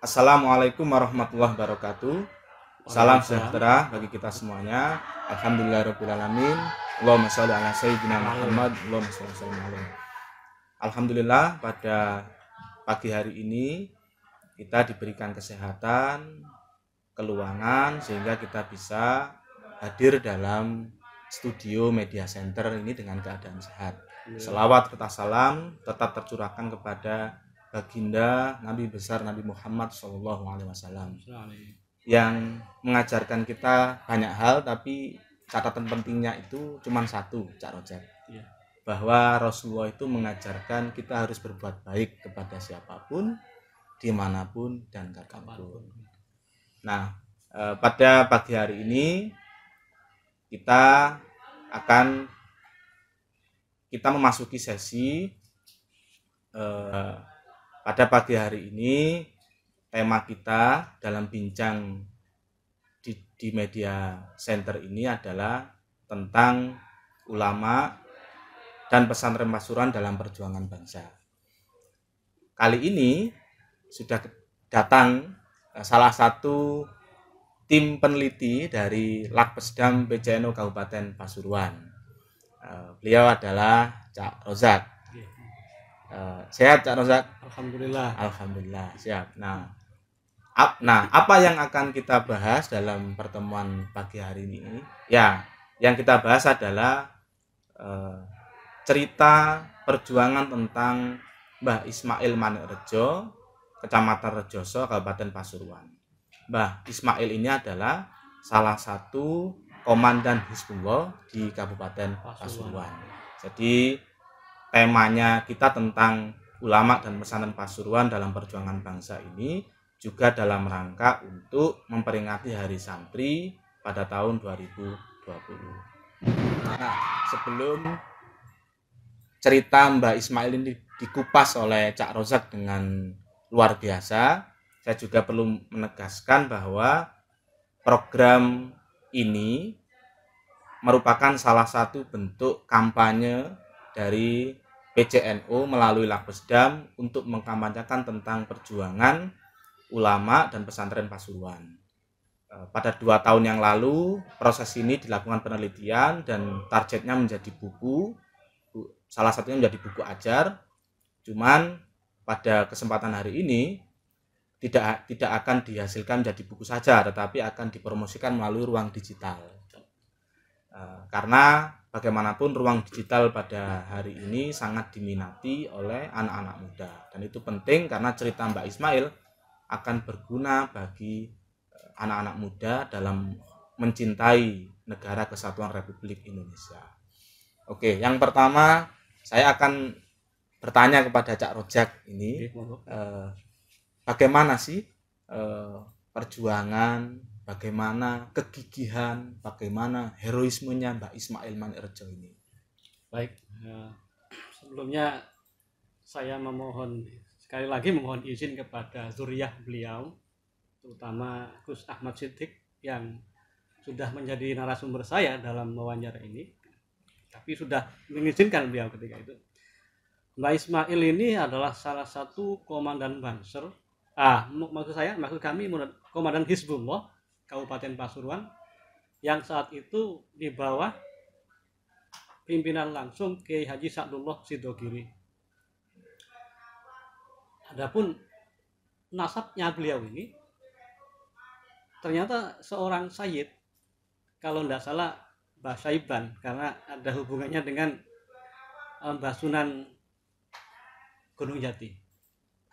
Assalamualaikum warahmatullahi wabarakatuh. Salam Waalaikumsalam. sejahtera bagi kita semuanya. Alhamdulillahirrahmanirrahim. Allahumma sholli ala sayyidina Muhammad. Allahumma sholli ala sayyidina Muhammad. Alhamdulillah pada pagi hari ini kita diberikan kesehatan, keluangan sehingga kita bisa hadir dalam studio media center ini dengan keadaan sehat. Selawat serta salam tetap tercurahkan kepada baginda Nabi besar Nabi Muhammad SAW yang mengajarkan kita banyak hal, tapi catatan pentingnya itu cuma satu, Cak Rojak, bahwa Rasulullah itu mengajarkan kita harus berbuat baik kepada siapapun, dimanapun dan kapanpun. Nah, pada pagi hari ini kita memasuki sesi pada pagi hari ini. Tema kita dalam bincang di media center ini adalah tentang ulama dan pesantren Pasuruan dalam perjuangan bangsa. Kali ini sudah datang salah satu tim peneliti dari Lakpesdam PCNU Kabupaten Pasuruan. Beliau adalah Cak Rozak. Sehat Cak Rozak? Alhamdulillah siap. Nah, apa yang akan kita bahas dalam pertemuan pagi hari ini? Ya, yang kita bahas adalah cerita perjuangan tentang Mbah Ismail Manikrejo, Kecamatan Rejoso, Kabupaten Pasuruan. Mbah Ismail ini adalah salah satu komandan Hizbullah di Kabupaten Pasuruan. Jadi temanya kita tentang ulama dan pesantren Pasuruan dalam perjuangan bangsa ini juga dalam rangka untuk memperingati Hari Santri pada tahun 2020. Nah, sebelum cerita Mbah Ismail ini dikupas oleh Cak Rozak dengan luar biasa, saya juga perlu menegaskan bahwa program ini merupakan salah satu bentuk kampanye dari PCNU melalui Lakpesdam untuk mengkampanyekan tentang perjuangan ulama dan pesantren Pasuruan. Pada 2 tahun yang lalu proses ini dilakukan penelitian dan targetnya menjadi buku, salah satunya menjadi buku ajar. Cuman pada kesempatan hari ini tidak akan dihasilkan menjadi buku saja, tetapi akan dipromosikan melalui ruang digital. Karena bagaimanapun ruang digital pada hari ini sangat diminati oleh anak-anak muda, dan itu penting karena cerita Mbak Ismail akan berguna bagi anak-anak muda dalam mencintai negara kesatuan Republik Indonesia. Oke, yang pertama saya akan bertanya kepada Cak Rojak ini, bagaimana sih perjuangan, bagaimana kegigihan, bagaimana heroismenya Mbak Ismail Manikrejo ini? Baik, sebelumnya saya sekali lagi memohon izin kepada zuriyah beliau, terutama Gus Ahmad Siddiq yang sudah menjadi narasumber saya dalam wawancara ini, tapi sudah mengizinkan beliau ketika itu. Mbak Ismail ini adalah salah satu komandan Banser. Maksud kami komandan Hizbullah Kabupaten Pasuruan yang saat itu di bawah pimpinan langsung Kiai Haji Sa'dullah Sidogiri. Adapun nasabnya beliau ini ternyata seorang sayyid, kalau tidak salah Mbah Saiban, karena ada hubungannya dengan Mbah Sunan Gunung Jati.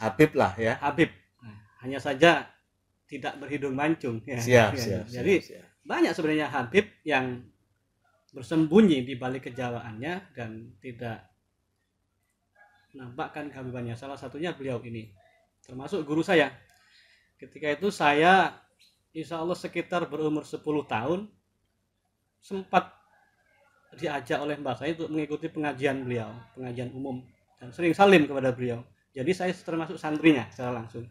Habib lah ya. Habib. Hanya saja tidak berhidung mancung. Siap. Jadi banyak sebenarnya Habib yang bersembunyi di balik kejawaannya dan tidak nampakkan kehabibannya. Salah satunya beliau ini, termasuk guru saya. Ketika itu saya insya Allah sekitar berumur 10 tahun sempat diajak oleh mbak saya untuk mengikuti pengajian beliau, pengajian umum, dan sering salim kepada beliau. Jadi saya termasuk santrinya secara langsung.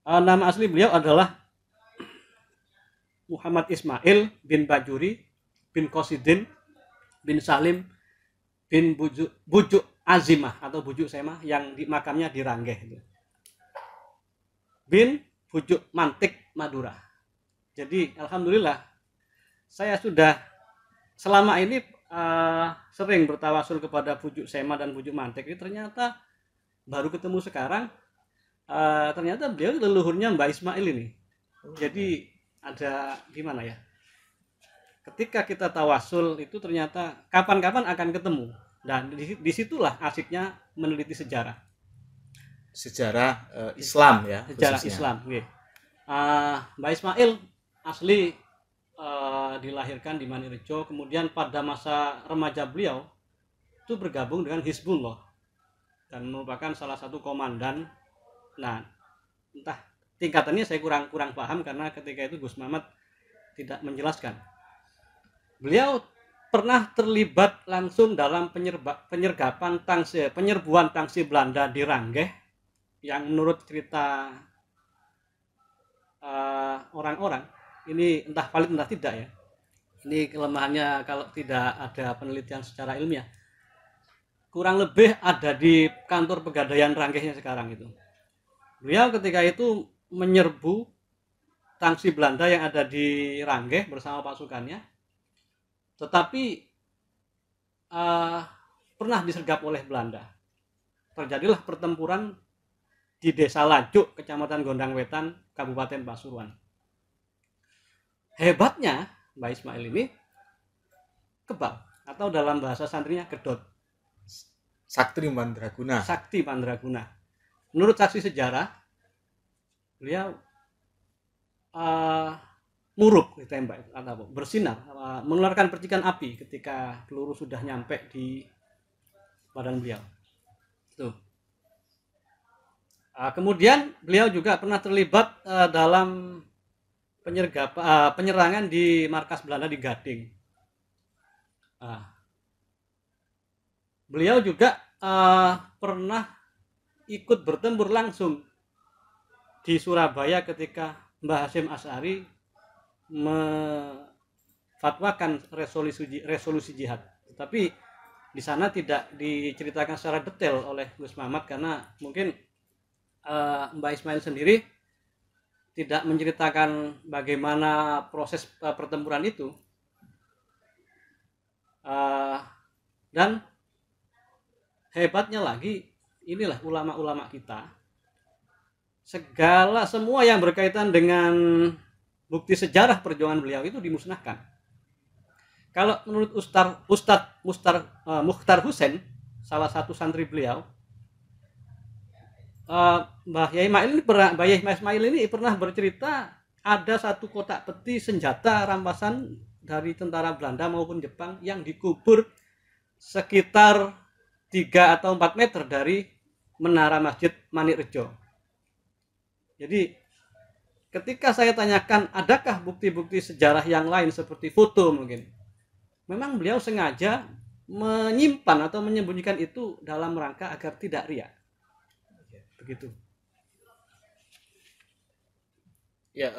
Nama asli beliau adalah Muhammad Ismail bin Bajuri bin Qasidin bin Salim bin Bujuk Azimah atau Bujuk Semah yang di makamnya di Ranggeh itu. bin Bujuk Mantik Madura. Jadi alhamdulillah saya sudah selama ini sering bertawasul kepada Bujuk Sema dan Bujuk Mantik. Ini ternyata baru ketemu sekarang. Ternyata beliau leluhurnya Mbah Ismail ini. Jadi ada gimana ya? Ketika kita tawasul itu ternyata kapan-kapan akan ketemu. Dan disitulah asiknya meneliti sejarah. Sejarah Islam ya. Sejarah khususnya. Islam. Mbah Ismail asli dilahirkan di Manirejo, kemudian pada masa remaja beliau itu bergabung dengan Hizbullah dan merupakan salah satu komandan. Nah, entah tingkatannya saya kurang paham karena ketika itu Gus Mamat tidak menjelaskan. Beliau pernah terlibat langsung dalam penyerbuan tangsi Belanda di Ranggeh yang menurut cerita orang-orang ini entah valid entah tidak ya. Ini kelemahannya kalau tidak ada penelitian secara ilmiah. Kurang lebih ada di kantor pegadaian Ranggehnya sekarang itu. Beliau ketika itu menyerbu tangsi Belanda yang ada di Ranggeh bersama pasukannya. Tetapi pernah disergap oleh Belanda. Terjadilah pertempuran di Desa Lajuk, Kecamatan Gondang Wetan, Kabupaten Pasuruan. Hebatnya Mbah Ismail ini kebal atau dalam bahasa santrinya gedot. Sakti Mandraguna. Sakti Mandraguna. Menurut saksi sejarah, beliau muruk ditembak atau bersinar, mengeluarkan percikan api ketika peluru sudah nyampe di badan beliau. Tuh. Kemudian beliau juga pernah terlibat dalam penyerangan di markas Belanda di Gading. Beliau juga pernah ikut bertempur langsung di Surabaya ketika Mbah Hasyim Asy'ari memfatwakan resolusi jihad. Tetapi di sana tidak diceritakan secara detail oleh Gus Mamat karena mungkin Mbah Ismail sendiri tidak menceritakan bagaimana proses pertempuran itu. Dan hebatnya lagi, inilah ulama-ulama kita. Semua yang berkaitan dengan bukti sejarah perjuangan beliau itu dimusnahkan. Kalau menurut Ustadz Mukhtar Husain, salah satu santri beliau, Mbah Yai Ismail ini pernah bercerita ada satu kotak peti senjata rampasan dari tentara Belanda maupun Jepang yang dikubur sekitar 3 atau 4 meter dari menara Masjid Manirejo. Jadi ketika saya tanyakan adakah bukti-bukti sejarah yang lain seperti foto mungkin, memang beliau sengaja menyimpan atau menyembunyikan itu dalam rangka agar tidak riya. Begitu. Ya,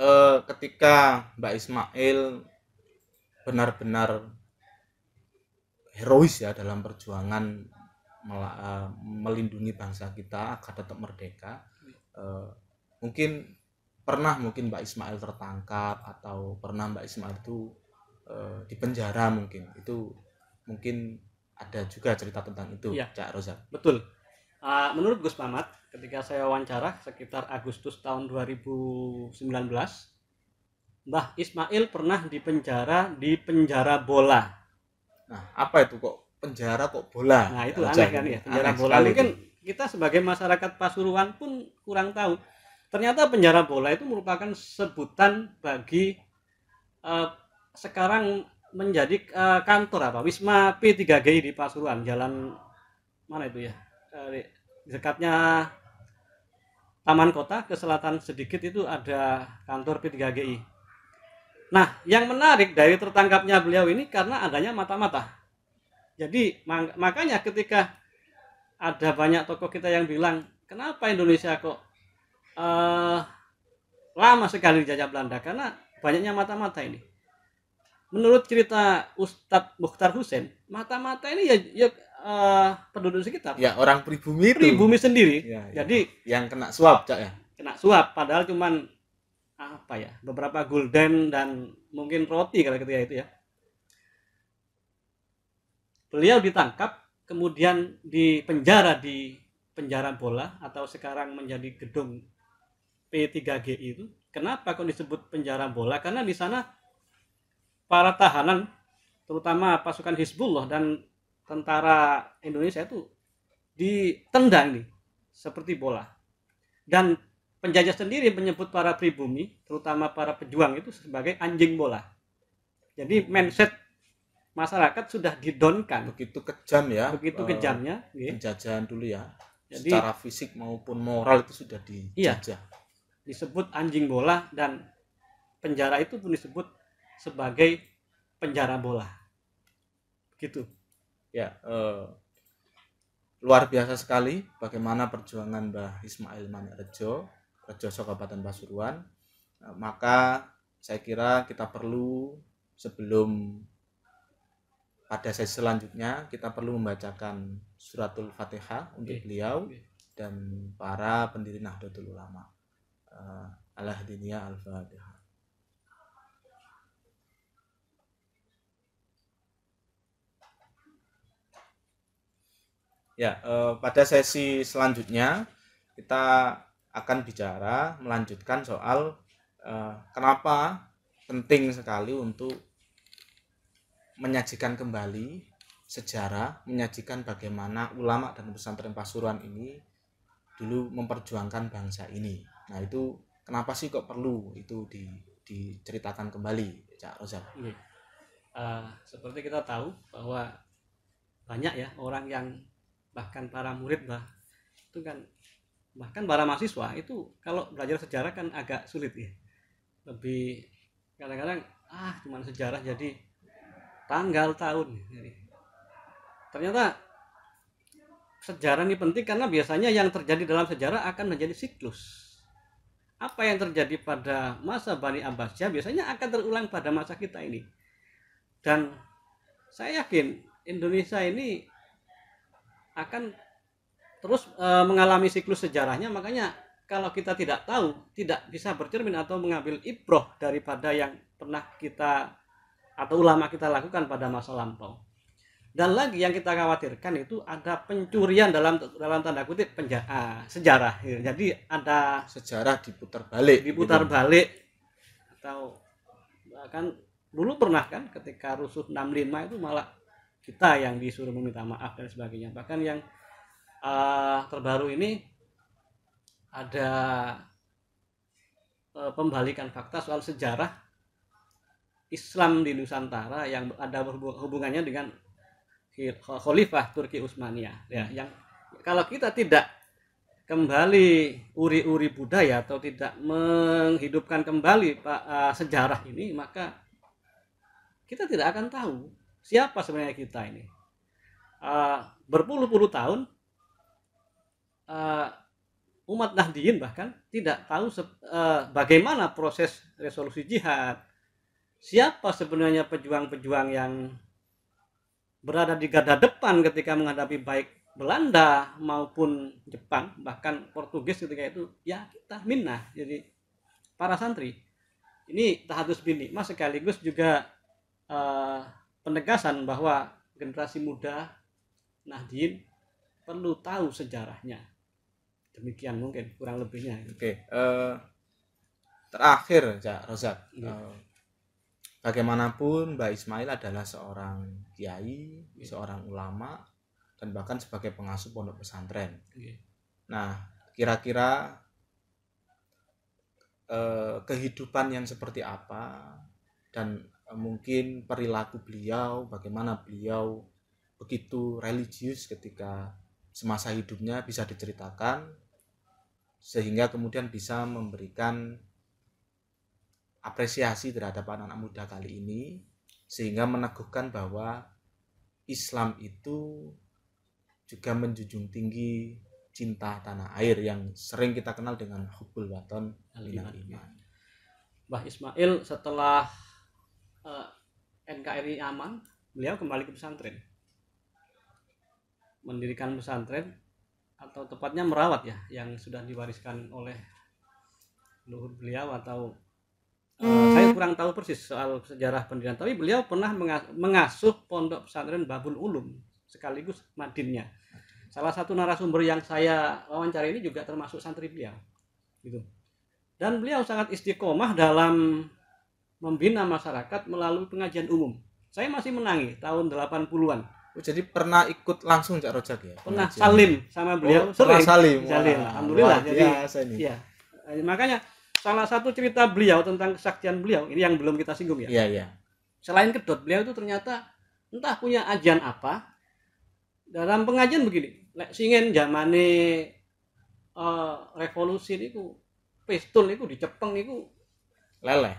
ketika Mbak Ismail benar-benar herois ya dalam perjuangan melindungi bangsa kita agar tetap merdeka, mungkin Mbak Ismail tertangkap atau pernah Mbak Ismail itu dipenjara, mungkin ada juga cerita tentang itu ya. Cak Rozak. Betul. Menurut Gus Mamat, ketika saya wawancara sekitar Agustus tahun 2019, Mbah Ismail pernah dipenjara di penjara bola. Nah, apa itu kok penjara kok bola? Nah, itu aneh kan ya, penjara bola. Mungkin kita sebagai masyarakat Pasuruan pun kurang tahu. Ternyata penjara bola itu merupakan sebutan bagi sekarang menjadi kantor Wisma P3GI di Pasuruan, jalan mana itu ya? Dekatnya Taman Kota ke selatan sedikit itu ada kantor P3GI. Nah, yang menarik dari tertangkapnya beliau ini karena adanya mata-mata. Jadi makanya ketika ada banyak tokoh kita yang bilang, kenapa Indonesia kok lama sekali dijajah Belanda? Karena banyaknya mata-mata ini. Menurut cerita Ustadz Mukhtar Husain, mata-mata ini ya penduduk sekitar. Ya, orang pribumi itu. Pribumi sendiri. Ya. Jadi yang kena suap, Cak ya. kena suap, padahal cuman apa ya, beberapa gulden dan mungkin roti kalau ketika itu ya. Beliau ditangkap, kemudian dipenjara di penjara bola atau sekarang menjadi gedung P3GI itu. Kenapa kok disebut penjara bola? Karena di sana para tahanan, terutama pasukan Hizbullah dan tentara Indonesia itu ditendang nih seperti bola. Dan penjajah sendiri menyebut para pribumi, terutama para pejuang itu sebagai anjing bola. Jadi mindset masyarakat sudah didonkan. Begitu kejam ya. Begitu kejamnya. Penjajahan dulu ya. Jadi, secara fisik maupun moral itu sudah dijajah. Iya, disebut anjing bola dan penjara itu pun disebut sebagai penjara bola. Begitu. Ya, luar biasa sekali bagaimana perjuangan Mbah Ismail Manik Rejoso Kabupaten Pasuruan. Maka saya kira kita perlu, sebelum pada sesi selanjutnya, kita perlu membacakan suratul Fatihah untuk beliau dan para pendiri Nahdlatul Ulama. Al-Hadiniyah Al-Fatihah. Ya, pada sesi selanjutnya kita akan bicara melanjutkan soal kenapa penting sekali untuk menyajikan kembali sejarah, menyajikan bagaimana ulama dan pesantren Pasuruan ini dulu memperjuangkan bangsa ini. Nah, itu kenapa sih kok perlu itu diceritakan kembali, Cak Rozak? Seperti kita tahu bahwa banyak ya orang yang, bahkan para murid itu kan, bahkan para mahasiswa itu kalau belajar sejarah kan agak sulit ya, lebih kadang-kadang cuman sejarah jadi tanggal tahun. Jadi, ternyata sejarah ini penting karena biasanya yang terjadi dalam sejarah akan menjadi siklus. Apa yang terjadi pada masa Bani Abbasiyah biasanya akan terulang pada masa kita ini. Dan saya yakin Indonesia ini akan terus mengalami siklus sejarahnya. Makanya kalau kita tidak tahu, tidak bisa bercermin atau mengambil ibroh daripada yang pernah kita atau ulama kita lakukan pada masa lampau. Dan lagi yang kita khawatirkan itu ada pencurian dalam tanda kutip sejarah. Jadi ada sejarah diputar balik atau bahkan dulu pernah kan ketika rusuh 65 itu malah kita yang disuruh meminta maaf dan sebagainya. Bahkan yang terbaru ini ada pembalikan fakta soal sejarah Islam di Nusantara yang ada hubungannya dengan Khalifah Turki Utsmaniyah ya, yang kalau kita tidak kembali uri-uri budaya atau tidak menghidupkan kembali sejarah ini, maka kita tidak akan tahu siapa sebenarnya kita ini. Berpuluh-puluh tahun umat Nahdliyin bahkan tidak tahu bagaimana proses resolusi jihad, siapa sebenarnya pejuang-pejuang yang berada di garda depan ketika menghadapi baik Belanda maupun Jepang, bahkan Portugis ketika itu, ya kita Minna. Jadi para santri ini tahadus bin nikmah sekaligus juga penegasan bahwa generasi muda Nahdliyin perlu tahu sejarahnya. Demikian mungkin kurang lebihnya. Oke, terakhir Cak Rozak, bagaimanapun Mbah Ismail adalah seorang kiai, seorang ulama, dan bahkan sebagai pengasuh pondok pesantren. Nah, kira-kira kehidupan yang seperti apa dan mungkin perilaku beliau, bagaimana beliau begitu religius ketika semasa hidupnya bisa diceritakan, sehingga kemudian bisa memberikan apresiasi terhadap anak-anak muda kali ini, sehingga meneguhkan bahwa Islam itu juga menjunjung tinggi cinta tanah air yang sering kita kenal dengan hubbul waton minal iman. Mbah Ismail setelah NKRI aman, beliau kembali ke pesantren, mendirikan pesantren atau tepatnya merawat ya yang sudah diwariskan oleh leluhur beliau atau saya kurang tahu persis soal sejarah pendidikan, tapi beliau pernah mengasuh pondok pesantren Babul Ulum sekaligus madinnya. Salah satu narasumber yang saya wawancara ini juga termasuk santri beliau gitu. Dan beliau sangat istiqomah dalam membina masyarakat melalui pengajian umum. Saya masih menangi tahun 80-an. Oh, jadi pernah ikut langsung Cak Rojak ya? Pernah salim sama beliau. Pernah salim. Alhamdulillah. Jadi ya. Makanya salah satu cerita beliau tentang kesaktian beliau ini yang belum kita singgung ya. Iya. Selain kedot, beliau itu ternyata entah punya ajian apa dalam pengajian begini. Lek singen zamane revolusi niku pistol niku dicepeng niku leleh.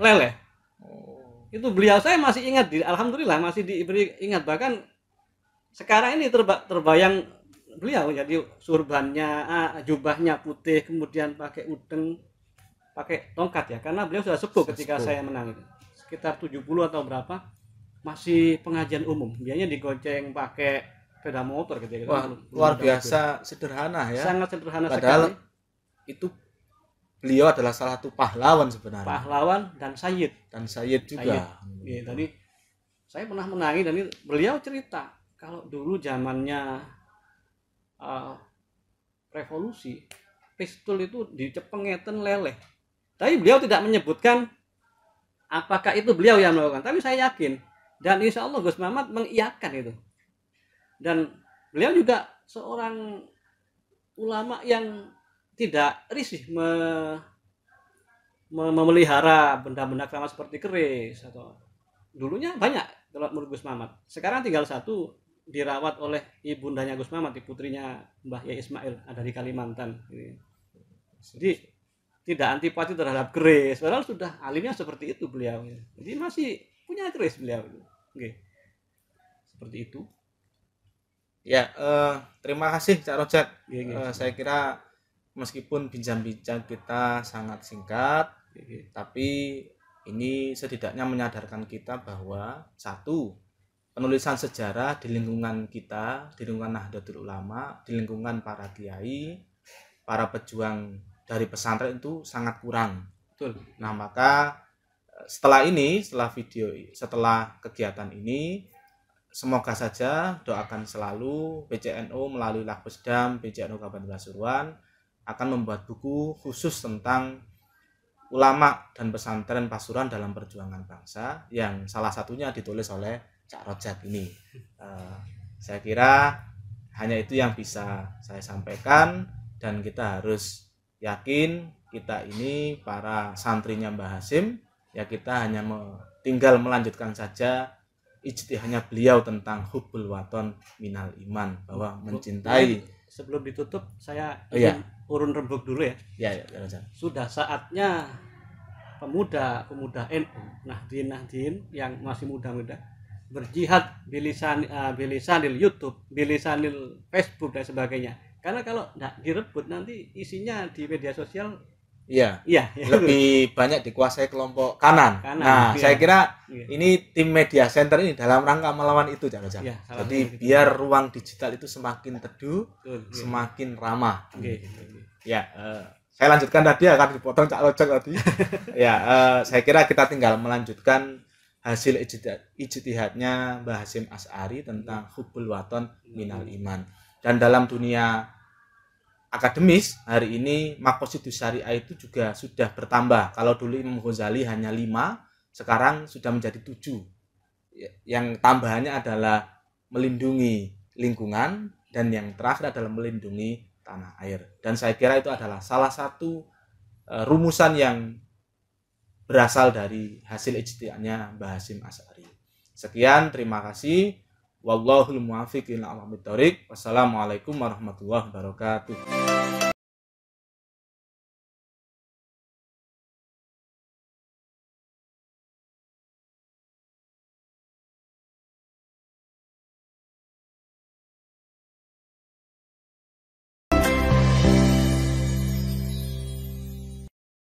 Oh. Itu beliau saya masih ingat, alhamdulillah masih diberi ingat, bahkan sekarang ini terbayang beliau jadi surbannya, jubahnya putih, kemudian pakai udeng, pakai tongkat ya, karena beliau sudah sepuh ketika saya menang itu. Sekitar 70 atau berapa, masih pengajian umum. Biasanya digoceng pakai sepeda motor gitu. Wah, luar biasa itu. Sederhana ya. Sangat sederhana. Padahal sekali. Itu beliau adalah salah satu pahlawan sebenarnya. Pahlawan dan sayyid. Dan sayyid juga. Iya, tadi saya pernah menangi dan beliau cerita kalau dulu zamannya revolusi, pistol itu dicepengeten leleh. Tapi beliau tidak menyebutkan apakah itu beliau yang melakukan. Tapi saya yakin dan insya Allah Gus Mamat mengiyakan itu. Dan beliau juga seorang ulama yang tidak risih memelihara benda-benda keramat seperti keris atau dulunya banyak kalau menurut Gus Mamat. Sekarang tinggal satu dirawat oleh ibundanya Gus Mamat, putrinya Mbah Yai Ismail, ada di Kalimantan. Jadi tidak antipati terhadap keris, padahal sudah alimnya seperti itu beliau. Jadi masih punya keris beliau. Oke. Seperti itu. Ya, terima kasih Cak Rojak. Ya. Saya kira meskipun bincang-bincang kita sangat singkat, tapi ini setidaknya menyadarkan kita bahwa satu, penulisan sejarah di lingkungan kita, di lingkungan Nahdlatul Ulama, di lingkungan para kiai, para pejuang dari pesantren itu sangat kurang. Betul. Nah, maka setelah kegiatan ini, semoga saja doakan selalu PCNU melalui Lakbesdam PCNU Kabupaten Pasuruan akan membuat buku khusus tentang ulama dan pesantren Pasuruan dalam perjuangan bangsa, yang salah satunya ditulis oleh Cak Rojak ini. Saya kira hanya itu yang bisa saya sampaikan, dan kita harus yakin kita ini para santrinya Mbah Hasyim, ya kita hanya tinggal melanjutkan saja ijtihadnya beliau tentang hubbul waton minal iman, bahwa mencintai. Sebelum ditutup saya ingin urun rembuk dulu ya. Ya. Sudah saatnya pemuda NU, Nahdien yang masih muda-muda berjihad bilisanil YouTube, bilisanil Facebook dan sebagainya. Karena kalau tidak direbut nanti isinya di media sosial lebih banyak dikuasai kelompok kanan. Nah, saya kira ini tim media center ini dalam rangka melawan itu, Cak Rojak. Jadi biar ruang digital itu semakin teduh, semakin ramah. Saya lanjutkan tadi, akan dipotong Cak Rojak tadi. Saya kira kita tinggal melanjutkan hasil ijtihadnya Mbah Hasyim Asy'ari tentang hubbul waton minal iman. Dan dalam dunia akademis hari ini maqasidus syariah itu juga sudah bertambah. Kalau dulu Imam Ghazali hanya 5, sekarang sudah menjadi 7. Yang tambahannya adalah melindungi lingkungan, dan yang terakhir adalah melindungi tanah air. Dan saya kira itu adalah salah satu rumusan yang berasal dari hasil ijtihadnya Mbah Hasyim Asy'ari. Sekian, terima kasih. Wallahul muwaffiq ila aqwamit thoriq. Wassalamualaikum warahmatullahi wabarakatuh.